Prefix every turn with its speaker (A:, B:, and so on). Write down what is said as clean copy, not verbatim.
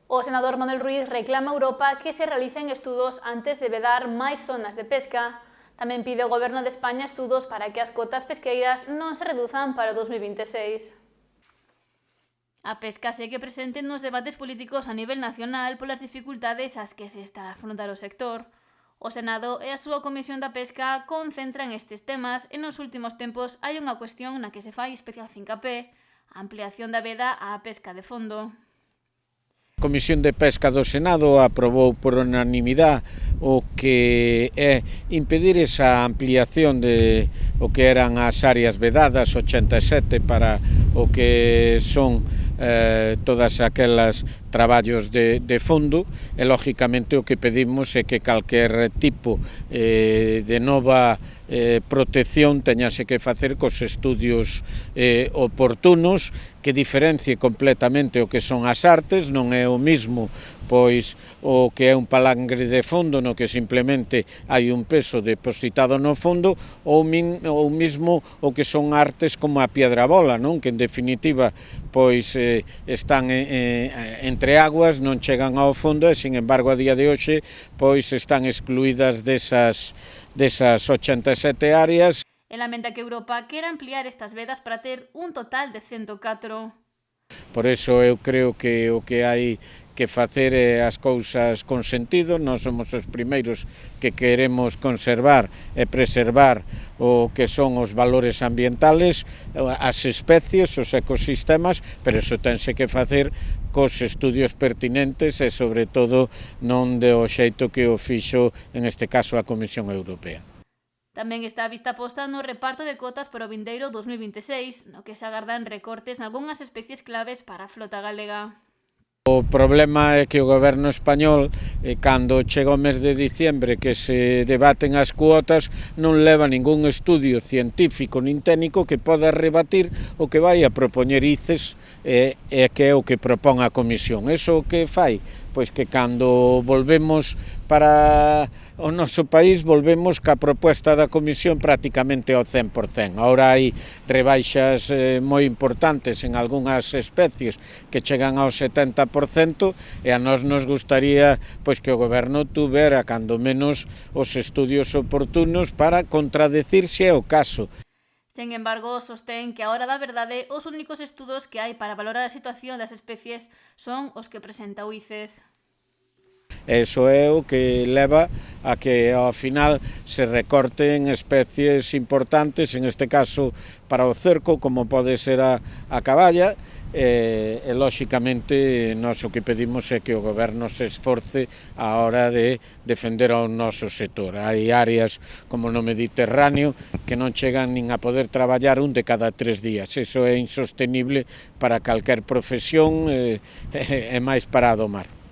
A: O senador Manuel Ruiz reclama a Europa que se realicen estudos antes de vedar máis zonas de pesca. Tamén pide ao Goberno de España estudos para que as cotas pesqueiras non se reduzan para o 2026. A pesca segue presente nos debates políticos a nivel nacional polas dificultades ás que se está a afrontar o sector. O Senado e a súa Comisión da Pesca concentran estes temas e nos últimos tempos hai unha cuestión na que se fai especial fincapé, a ampliación da veda á pesca de fondo.
B: A Comisión de Pesca do Senado aprobou por unanimidade o que é impedir esa ampliación de o que eran as áreas vedadas, 87 para o que son todas aquelas traballos de fondo e, lógicamente, o que pedimos é que calquer tipo de nova protección teñase que facer cos estudios oportunos, que diferencie completamente o que son as artes, non é o mismo pois o que é un palangre de fondo no que simplemente hai un peso depositado no fondo ou mismo o que son artes como a piedrabola, non? Que en definitiva pois están entre aguas, non chegan ao fondo e sin embargo a día de hoxe pois están excluídas desas 87 áreas.
A: E lamenta que Europa quera ampliar estas vedas para ter un total de 104.
B: Por iso eu creo que o que hai que facer as cousas con sentido. Nós somos os primeiros que queremos conservar e preservar o que son os valores ambientales, as especies, os ecosistemas, pero iso tense que facer cos estudios pertinentes e, sobre todo, non do xeito que o fixo, en este caso, a Comisión Europea.
A: Tamén está a vista posta no reparto de cotas para o vindeiro 2026, no que se agardan recortes nalgunhas especies claves para a flota galega.
B: O problema é que o goberno español, cando chega o mes de diciembre que se debaten as cuotas, non leva ningún estudio científico nin técnico que poda rebatir o que vai a propoñer ICES e que é o que propón a Comisión. Eso que fai? Pois que cando volvemos para o noso país, volvemos ca proposta da Comisión prácticamente ao 100%. Ahora hai rebaixas moi importantes en algunhas especies que chegan ao 70% e a nós nos gustaría pois que o goberno tuvera cando menos os estudios oportunos para contradecir se é o caso.
A: Sen embargo, sostén que a hora da verdade os únicos estudos que hai para valorar a situación das especies son os que presenta o ICES.
B: Eso é o que leva a que ao final se recorten especies importantes, en este caso para o cerco, como pode ser a caballa, e lóxicamente nós o que pedimos é que o goberno se esforce á hora de defender ao noso sector. Hai áreas como no Mediterráneo que non chegan nin a poder traballar un de cada 3 días. Eso é insostenible para calquer profesión e máis para do mar.